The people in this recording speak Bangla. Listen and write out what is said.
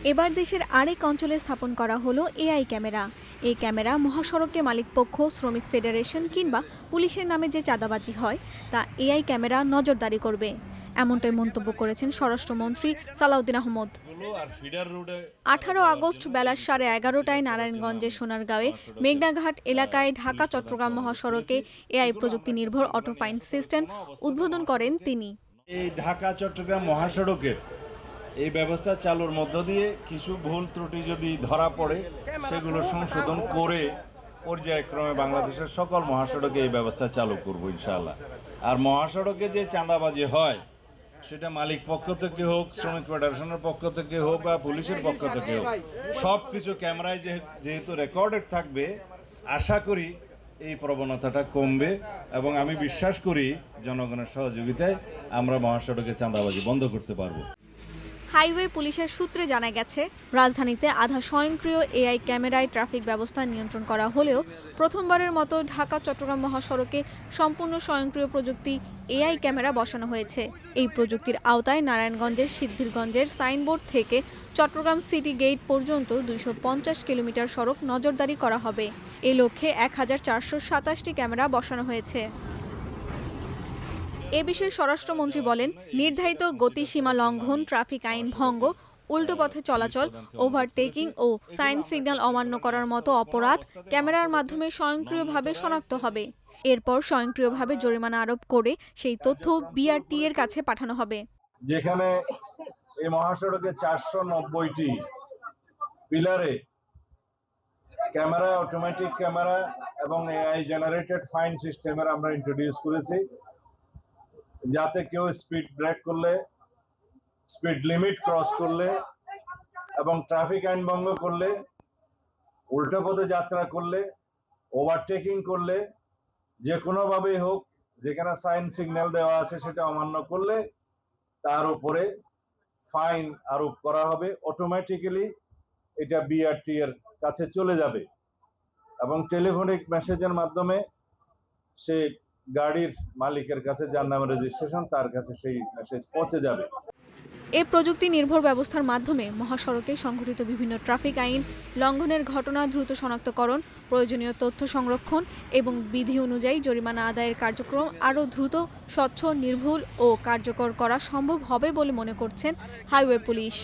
এবার দেশের আরেক অঞ্চলে স্থাপন করা হলো এআই ক্যামেরা। এই ক্যামেরা মহাসড়কে মালিকপক্ষ, শ্রমিক ফেডারেশন কিংবা পুলিশের নামে যে চাঁদাবাজি হয় তা এআই ক্যামেরা নজরদারি করবে, এমনটাই মন্তব্য করেছেন স্বরাষ্ট্রমন্ত্রী সালাউদ্দিন আহমদ। 18 আগস্ট বেলা 11:30টায় নারায়ণগঞ্জের সোনারগাঁওয়ে মেঘনাঘাট এলাকায় ঢাকা চট্টগ্রাম মহাসড়কে এআই প্রযুক্তি নির্ভর অটো ফাইন সিস্টেম উদ্বোধন করেন তিনি। এই ঢাকা চট্টগ্রাম মহাসড়কের এই ব্যবস্থা চালুর মধ্য দিয়ে কিছু ভুল ত্রুটি যদি ধরা পড়ে সেগুলো সংশোধন করে পর্যায়ক্রমে বাংলাদেশের সকল মহাসড়কে এই ব্যবস্থা চালু করব ইনশাআল্লাহ। আর মহাসড়কে যে চাঁদাবাজি হয় সেটা মালিক পক্ষ থেকে হোক, শ্রমিক ফেডারেশনের পক্ষ থেকে হোক বা পুলিশের পক্ষ থেকে হোক, সব কিছু ক্যামেরায় যেহেতু রেকর্ডেড থাকবে, আশা করি এই প্রবণতাটা কমবে এবং আমি বিশ্বাস করি জনগণের সহযোগিতায় আমরা মহাসড়কে চাঁদাবাজি বন্ধ করতে পারবো। হাইওয়ে পুলিশের সূত্রে জানা গেছে, রাজধানীতে আধা স্বয়ংক্রিয় এআই ক্যামেরায় ট্রাফিক ব্যবস্থা নিয়ন্ত্রণ করা হলেও প্রথমবারের মতো ঢাকা চট্টগ্রাম মহাসড়কে সম্পূর্ণ স্বয়ংক্রিয় প্রযুক্তি এআই ক্যামেরা বসানো হয়েছে। এই প্রযুক্তির আওতায় নারায়ণগঞ্জের সিদ্ধিরগঞ্জের সাইনবোর্ড থেকে চট্টগ্রাম সিটি গেট পর্যন্ত 250 কিলোমিটার সড়ক নজরদারি করা হবে। এ লক্ষ্যে 1427টি ক্যামেরা বসানো হয়েছে। এ বিষয়ে স্বরাষ্ট্রমন্ত্রী বলেন, নির্ধারিত গতিসীমা লঙ্ঘন, ট্রাফিক আইন ভঙ্গ, উল্টো পথে চলাচল, ওভারটেকিং ও সাইন সিগন্যাল অমান্য করার মতো অপরাধ ক্যামেরার মাধ্যমে স্বয়ংক্রিয়ভাবে শনাক্ত হবে। এরপর স্বয়ংক্রিয়ভাবে জরিমানা আরোপ করে সেই তথ্য বিআরটি এর কাছে পাঠানো হবে। যেখানে এই মহাসড়কে 490টি পিলারে ক্যামেরা, অটোমেটিক ক্যামেরা এবং এআই জেনারেটেড ফাইন সিস্টেমের আমরা ইন্ট্রোডিউস করেছি, যাতে কেউ স্পিড ব্রেক করলে, স্পিড লিমিট ক্রস করলে এবং ট্রাফিক আইন ভঙ্গ করলে, উল্টো পথে যাত্রা করলে, ওভারটেকিং করলে, যে কোনোভাবেই হোক যেখানে সাইন সিগন্যাল দেওয়া আছে সেটা অমান্য করলে তার উপরে ফাইন আরোপ করা হবে। অটোমেটিক্যালি এটা বিআরটি এর কাছে চলে যাবে এবং টেলিফোনিক মেসেজের মাধ্যমে সে গাড়ির মালিকের কাছে, যার নামে রেজিস্ট্রেশন, তার কাছে সেই মেসেজ পৌঁছে যাবে। এই প্রযুক্তি নির্ভর ব্যবস্থার মাধ্যমে মহাসড়কে সংঘটিত বিভিন্ন ট্রাফিক আইন লঙ্ঘনের ঘটনা দ্রুত শনাক্তকরণ, প্রয়োজনীয় তথ্য সংরক্ষণ এবং বিধি অনুযায়ী জরিমানা আদায়ের কার্যক্রম আরও দ্রুত, স্বচ্ছ, নির্ভুল ও কার্যকর করা সম্ভব হবে বলে মনে করছেন হাইওয়ে পুলিশ।